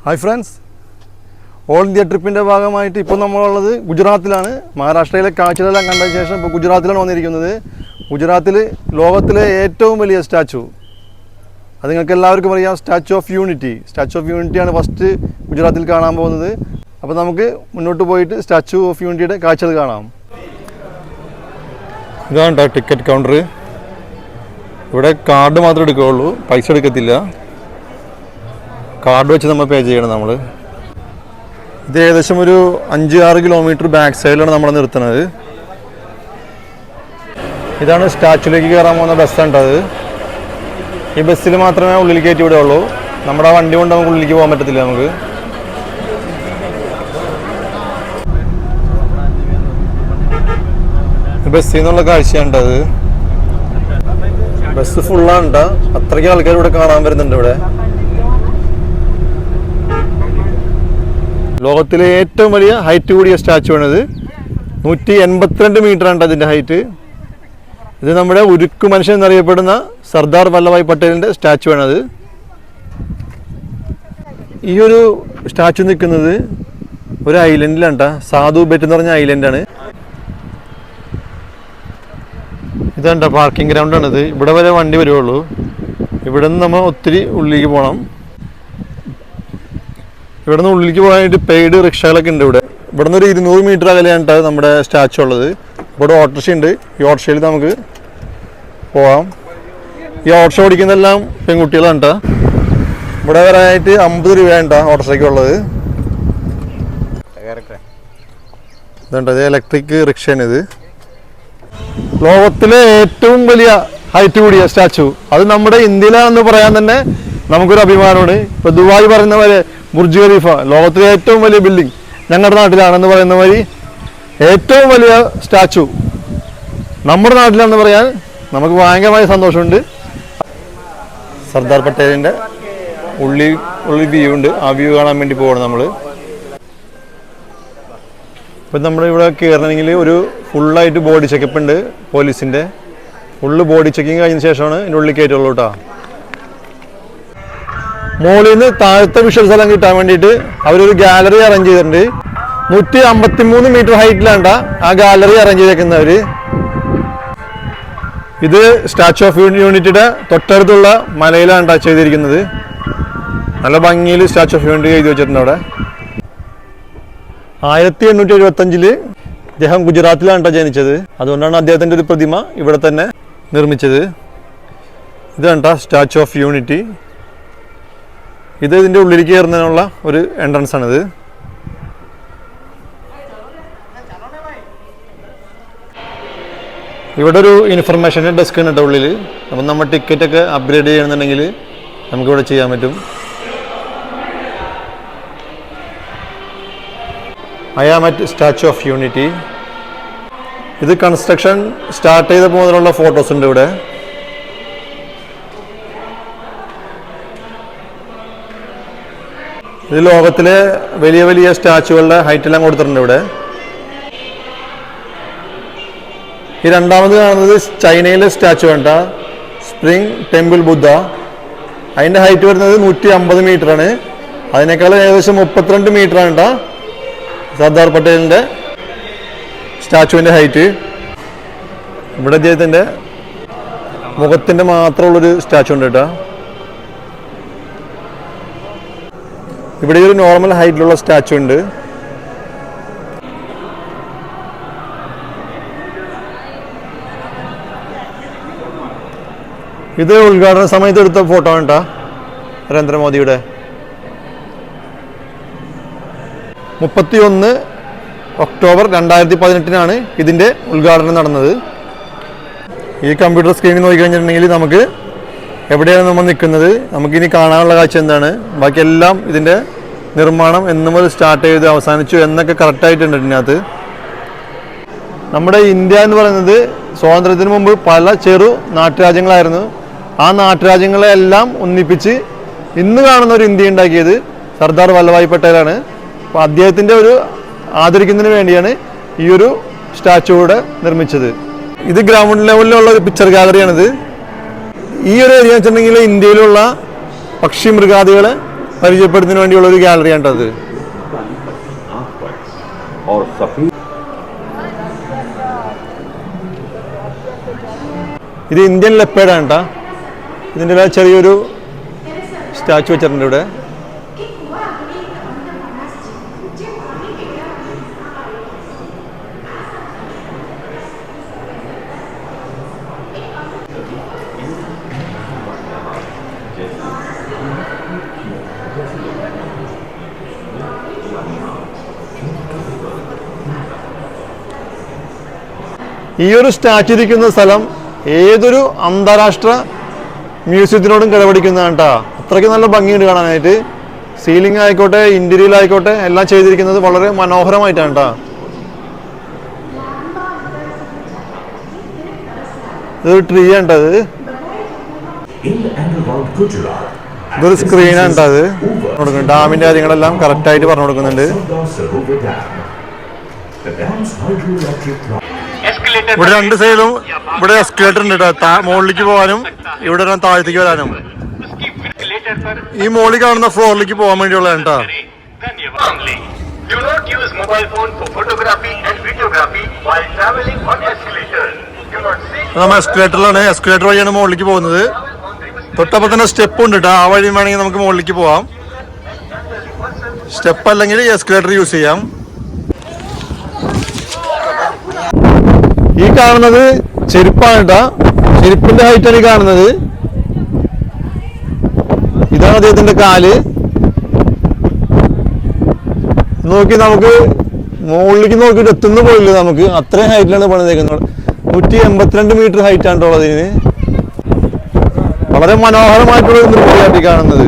Hi friends, all India trip in the Vagamite, Iponama, Gujarat, Maharashtra, Kachala, Kandashan, Gujarat on the Gujarat, Logatile, 8 million statue. I think a Kalar Statue of Unity. Statue of Unity and first Gujarat Kanam. Apanamke, not to avoid Statue of Unity at Kachal Kanam. Gone to ticket counter. Would a card mother to go, Paisa Katilla. Card which we pay. There is a 5 kilometer back side. This is a statue of the bus. This bus is a delicate. We have bus is full land. ലോകത്തിലെ ഏറ്റവും വലിയ height കൂടിയ statue ആണിത് 182 metre ആണ് അതിന്റെ height ഇത് നമ്മുടെ ഉരുക്കു മനുഷ്യൻ എന്നറിയപ്പെടുന്ന സർദാർ വല്ലഭായ് പട്ടേലിന്റെ സ്റ്റാച്ചു ആണത് ഈ ഒരു സ്റ്റാച്ചു നിൽക്കുന്നത് ഒരു ഐലൻഡിലാണ് ട്ടാ സാധു ബെറ്റ് എന്ന് പറഞ്ഞ ഐലൻഡ് ആണ് ഇതാണ്ട പാർക്കിംഗ് ഗ്രൗണ്ട് ആണ് ഇത് ഇവിടെ വരെ വണ്ടി വരുള്ളൂ ഇവിടെ നിന്ന് നമ്മൾ ഒത്തിരി ഉള്ളിലേക്ക് പോണം ഇവിടെ നിന്ന് ഉള്ളിലേക്ക് പോകാനായിട്ട് പെയ്ഡ് റിക്ഷകളൊക്കെ ഉണ്ട് ഇവിടെ ഇവിടെ നിന്ന് ഒരു 200 മീറ്റർ അകലെയാണ് നമ്മുടെ സ്റ്റാച്ചു ഉള്ളത് ഇവിടെ ഓട്ടോറിക്ഷ ഉണ്ട് ഈ ഓട്ടോറിക്ഷയിൽ നമുക്ക് പോവാം ഈ ഓട്ടോറിക്ഷ ഓടിക്കുന്നതെല്ലാം പെൺകുട്ടികളാണ് ട്ടാ ഇവിടെ വരാനായിട്ട് 50 രൂപയാണ് ട്ടാ ഓട്ടോറിക്ഷയ്ക്ക് ഉള്ളത് ഇതുണ്ട് ഇത് ഇലക്ട്രിക് റിക്ഷയാണ് ഇത് ലോകത്തിലെ ഏറ്റവും വലിയ ഹൈറ്റ് കൂടിയ സ്റ്റാച്ചു അത് നമ്മുടെ ഇന്ത്യയിലാണെന്ന് പറയാൻ തന്നെ നമുക്കൊരു അഭിമാനമാണ് ഇപ്പോൾ ദുബായ് പറയുന്ന പോലെ ബുർജ് ഖലീഫ ലോകത്തിലെ ഏറ്റവും വലിയ ബിൽഡിംഗ് ഞങ്ങളുടെ നാട്ടിലാണെന്ന് പറയുന്ന വഴി ഏറ്റവും വലിയ സ്റ്റാച്ചു നമ്മുടെ നാട്ടിലാണെന്ന് പറയാൻ നമുക്ക് ഭയങ്കരമായ സന്തോഷമുണ്ട് സർദാർ പട്ടേലിൻ്റെ ഉള്ളി വ്യൂ ഉണ്ട് ആ വ്യൂ കാണാൻ വേണ്ടി പോകണം നമ്മൾ ഇപ്പം നമ്മളിവിടെ കയറണമെങ്കിൽ ഒരു ഫുള്ളായിട്ട് ബോഡി ചെക്കപ്പ് ഉണ്ട് പോലീസിൻ്റെ ഫുള്ള് ബോഡി ചെക്കിങ് കഴിഞ്ഞ ശേഷമാണ് ഇതിൻ്റെ ഉള്ളിൽ കയറ്റുള്ളൂ കേട്ടോ മോളിൽ നിന്ന് താഴത്തെ വിഷ്വൽസ് എല്ലാം കിട്ടാൻ വേണ്ടിയിട്ട് അവരൊരു ഗാലറി അറേഞ്ച് ചെയ്തിട്ടുണ്ട് 153 മീറ്റർ ഹൈറ്റിലാണ് ആ ഗാലറി അറേഞ്ച് ചെയ്തേക്കുന്നവർ ഇത് സ്റ്റാച്ചു ഓഫ് യൂണിറ്റിയുടെ തൊട്ടടുത്തുള്ള മലയിലാണ് ചെയ്തിരിക്കുന്നത് നല്ല ഭംഗിയിൽ സ്റ്റാച്ചു ഓഫ് യൂണിറ്റി എഴുതി വെച്ചിട്ടുണ്ട് അവിടെ 1875 അദ്ദേഹം ഗുജറാത്തിലാണ് ജനിച്ചത് അതുകൊണ്ടാണ് അദ്ദേഹത്തിൻ്റെ ഒരു പ്രതിമ ഇവിടെ തന്നെ നിർമ്മിച്ചത് ഇതാണ് സ്റ്റാച്ചു ഓഫ് യൂണിറ്റി ഇത് ഇതിൻ്റെ ഉള്ളിലേക്ക് കയറുന്നതിനുള്ള ഒരു എൻട്രൻസ് ആണിത് ഇവിടെ ഒരു ഇൻഫർമേഷൻ്റെ ഡെസ്ക് ഉണ്ട് ഉള്ളിൽ അപ്പം നമ്മൾ ടിക്കറ്റൊക്കെ അപ്ഗ്രേഡ് ചെയ്യണമെന്നുണ്ടെങ്കിൽ നമുക്കിവിടെ ചെയ്യാൻ പറ്റും I am at statue of unity ഇത് കൺസ്ട്രക്ഷൻ സ്റ്റാർട്ട് ചെയ്തപ്പോൾ മുതലുള്ള ഫോട്ടോസ് ഉണ്ട് ഇവിടെ ഇത് ലോകത്തിലെ വലിയ വലിയ സ്റ്റാച്ചുകളുടെ ഹൈറ്റെല്ലാം കൊടുത്തിട്ടുണ്ട് ഇവിടെ ഈ രണ്ടാമത് കാണുന്നത് ചൈനയിലെ സ്റ്റാച്ചു വേണ്ട സ്പ്രിംഗ് ടെമ്പിൾ ബുദ്ധ അതിൻ്റെ ഹൈറ്റ് വരുന്നത് 150 മീറ്റർ ആണ് അതിനേക്കാൾ ഏകദേശം 32 മീറ്റർ ആണ് കേട്ടോ സർദാർ പട്ടേലിൻ്റെ സ്റ്റാച്ചുവിൻ്റെ ഹൈറ്റ് ഇവിടെ അദ്ദേഹത്തിൻ്റെ മുഖത്തിൻ്റെ മാത്രമുള്ളൊരു സ്റ്റാച്ചു ഉണ്ട് കേട്ടോ ഇവിടെ ഒരു നോർമൽ ഹൈറ്റിലുള്ള സ്റ്റാച്ചു ഉണ്ട് ഇത് ഉദ്ഘാടന സമയത്ത് എടുത്ത ഫോട്ടോ ആണ് ട്ടാ നരേന്ദ്രമോദിയുടെ 31 ഒക്ടോബർ 2018 ഇതിൻ്റെ ഉദ്ഘാടനം നടന്നത് ഈ കമ്പ്യൂട്ടർ സ്ക്രീനിൽ നോക്കിക്കഴിഞ്ഞിട്ടുണ്ടെങ്കിൽ നമുക്ക് എവിടെയാണ് നമ്മൾ നിൽക്കുന്നത് നമുക്കിനി കാണാനുള്ള കാഴ്ച എന്താണ് ബാക്കിയെല്ലാം ഇതിൻ്റെ നിർമ്മാണം എന്ന് മുതൽ സ്റ്റാർട്ട് ചെയ്ത് അവസാനിച്ചു എന്നൊക്കെ കറക്റ്റായിട്ടുണ്ട് ഇതിനകത്ത് നമ്മുടെ ഇന്ത്യ എന്ന് പറയുന്നത് സ്വാതന്ത്ര്യത്തിന് മുമ്പ് പല ചെറു നാട്ടുരാജ്യങ്ങളായിരുന്നു ആ നാട്ടുരാജ്യങ്ങളെല്ലാം ഒന്നിപ്പിച്ച് ഇന്ന് കാണുന്ന ഒരു ഇന്ത്യ ഉണ്ടാക്കിയത് സർദാർ വല്ലഭായ് പട്ടേലാണ് അപ്പോൾ അദ്ദേഹത്തിൻ്റെ ഒരു ആദരിക്കുന്നതിന് വേണ്ടിയാണ് ഈ ഒരു സ്റ്റാച്ചു ഇവിടെ നിർമ്മിച്ചത് ഇത് ഗ്രൗണ്ട് ലെവലിലുള്ള ഒരു പിക്ചർ ഗാലറിയാണിത് ഈ ഒരു ഏരിയ വെച്ചിട്ടുണ്ടെങ്കിൽ ഇന്ത്യയിലുള്ള പക്ഷി മൃഗാദികളെ പരിചയപ്പെടുന്നതിന് വേണ്ടിയുള്ള ഒരു ഗാലറിയാണ് അത്. ഇത് ഇന്ത്യൻ ലെപ്പേഡാണ് കേട്ടോ. ഇതിൻ്റെ ചെറിയൊരു സ്റ്റാച്ചു വെച്ചിട്ടുണ്ട് ഇവിടെ. ഈ ഒരു സ്റ്റാച്ചു ഇരിക്കുന്ന സ്ഥലം ഏതൊരു അന്താരാഷ്ട്ര മ്യൂസിയത്തിനോടും കിടപിടിക്കുന്നതാണ് കേട്ടോ. അത്രയ്ക്ക് നല്ല ഭംഗിയുണ്ട് കാണാനായിട്ട്. സീലിംഗ് ആയിക്കോട്ടെ, ഇന്റീരിയർ ആയിക്കോട്ടെ, എല്ലാം ചെയ്തിരിക്കുന്നത് വളരെ മനോഹരമായിട്ടാണ് കേട്ടോ. ഇതൊരു ട്രീ ആണ് അത്. ഇതൊരു സ്ക്രീനാണ് കേട്ടോ. അത് കൊടുക്കുന്നുണ്ട്. ഡാമിന്റെ കാര്യങ്ങളെല്ലാം കറക്റ്റായിട്ട് പറഞ്ഞു കൊടുക്കുന്നുണ്ട്. ഇവിടെ രണ്ട് സൈഡിലും ഇവിടെ എസ്കലേറ്റർ ഉണ്ട് കേട്ടോ. മുകളിലേക്ക് പോകാനും ഇവിടെ താഴത്തേക്ക് വരാനും. ഈ മുകളിൽ കാണുന്ന ഫ്ലോറിലേക്ക് പോകാൻ വേണ്ടിയുള്ളതാണ് കേട്ടോ. നമ്മൾ എസ്കലേറ്ററിലാണ്. എസ്കലേറ്റർ വഴിയാണ് മുകളിലേക്ക് പോകുന്നത്. തൊട്ടപ്പം തന്നെ സ്റ്റെപ്പ് ഉണ്ട് കേട്ടോ. ആ വഴി വേണമെങ്കിൽ നമുക്ക് മുകളിലേക്ക് പോവാം. സ്റ്റെപ്പ് അല്ലെങ്കിൽ എസ്കലേറ്റർ യൂസ് ചെയ്യാം. ഈ കാണുന്നത് ചെരുപ്പാണ് കേട്ടോ. ചെരുപ്പിന്റെ ഹൈറ്റാണ് ഈ കാണുന്നത്. ഇതാണ് അദ്ദേഹത്തിന്റെ കാല്. നോക്കി നമുക്ക് മുകളിലേക്ക് നോക്കിയിട്ട് എത്തുന്ന പോയില്ല. നമുക്ക് അത്രയും ഹൈറ്റിലാണ് പണിതേക്കുന്നത്. 182 മീറ്റർ ഹൈറ്റ് ആണ് ഉള്ളത്. ഇതിന് വളരെ മനോഹരമായിട്ടുള്ള നിർമ്മിതിയാണ് കാണുന്നത്.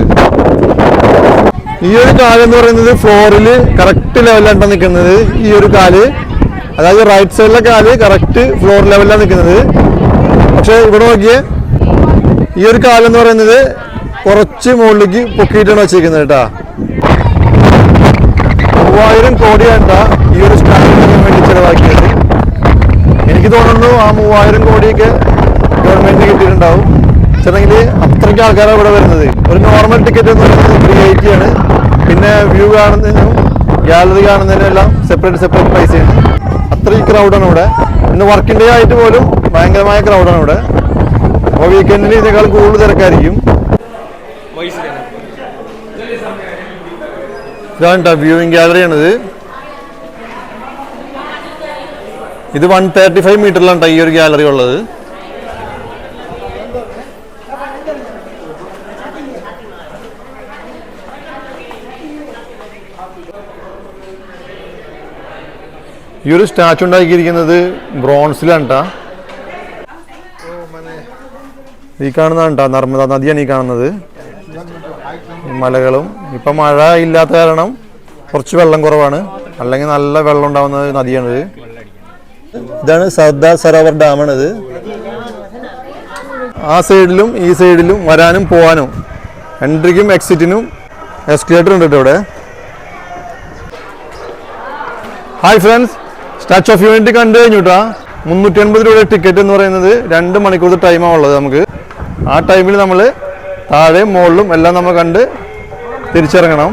ഈ ഒരു കാല് എന്ന് പറയുന്നത് ഫ്ലോറിൽ കറക്റ്റ് ലെവലിലാണ് നിൽക്കുന്നത്. ഈ ഒരു കാല്, അതായത് റൈറ്റ് സൈഡിലെ കാല് കറക്റ്റ് ഫ്ലോർ ലെവലിലാണ് നിൽക്കുന്നത്. പക്ഷെ ഇവിടെ നോക്കിയേ, ഈ ഒരു കാലെന്ന് പറയുന്നത് കുറച്ച് മുകളിലേക്ക് പൊക്കിയിട്ടാണ് വെച്ചിരിക്കുന്നത് കേട്ടാ. 3000 കോടിയാണ് ഈ ഒരു സ്റ്റാൻഡിന് വേണ്ടി ചെലവാക്കിയത്. എനിക്ക് തോന്നുന്നു ആ 3000 കോടിയൊക്കെ ഗവൺമെന്റിന് കിട്ടിയിട്ടുണ്ടാവും. ചെന്നെങ്കിൽ അത്രയ്ക്ക് ആൾക്കാരാണ് ഇവിടെ വരുന്നത്. ഒരു നോർമൽ ടിക്കറ്റ് എന്ന് പറയുന്നത് 380 ആണ്. പിന്നെ വ്യൂ കാണുന്നതിനും ഗാലറി കാണുന്നതിനും എല്ലാം സെപ്പറേറ്റ് പൈസയാണ്. അത്രയും ക്രൗഡാണ് ഇവിടെ. ഇന്ന് വർക്കിംഗ് ഡേ ആയിട്ട് പോലും ഭയങ്കരമായ ക്രൗഡാണ് ഇവിടെ. അപ്പോൾ വീക്കെൻഡിൽ ഇതിനേക്കാൾ കൂടുതൽ തിരക്കായിരിക്കും. ഇതാണ് വ്യൂയിങ് ഗാലറിയാണിത്. ഇത് 135 മീറ്ററിലാണ് ഈ ഒരു ഗാലറി ഉള്ളത്. ഈ ഒരു സ്റ്റാച്ചു ഉണ്ടാക്കിയിരിക്കുന്നത് ബ്രോൺസിലാണ് കേട്ടോ. ഈ കാണുന്നതാണ് കേട്ടോ നർമ്മദ നദിയാണ് ഈ കാണുന്നത്. മലകളും ഇപ്പം മഴ ഇല്ലാത്ത കാരണം കുറച്ച് വെള്ളം കുറവാണ്. അല്ലെങ്കിൽ നല്ല വെള്ളം ഉണ്ടാകുന്ന നദിയാണിത്. ഇതാണ് സർദാർ സരോവർ ഡാമാണിത്. ആ സൈഡിലും ഈ സൈഡിലും വരാനും പോകാനും എൻട്രിക്കും എക്സിറ്റിനും എസ്കലേറ്റർ ഉണ്ട് കേട്ടോ ഇവിടെ. Hi friends, statue of unity കണ്ടു കഴിഞ്ഞിട്ടാ. 380 രൂപയുടെ ടിക്കറ്റ് എന്ന് പറയുന്നത് 2 മണിക്കൂർ ടൈമാണ് ഉള്ളത് നമുക്ക്. ആ ടൈമിൽ നമ്മൾ താഴെ മുകളിലും എല്ലാം നമ്മൾ കണ്ട് തിരിച്ചിറങ്ങണം.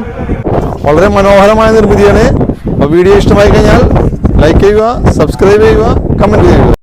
വളരെ മനോഹരമായ നിർമ്മിതിയാണ്. അപ്പോൾ വീഡിയോ ഇഷ്ടമായി കഴിഞ്ഞാൽ ലൈക്ക് ചെയ്യുക, സബ്സ്ക്രൈബ് ചെയ്യുക, കമൻറ്റ് ചെയ്യുക.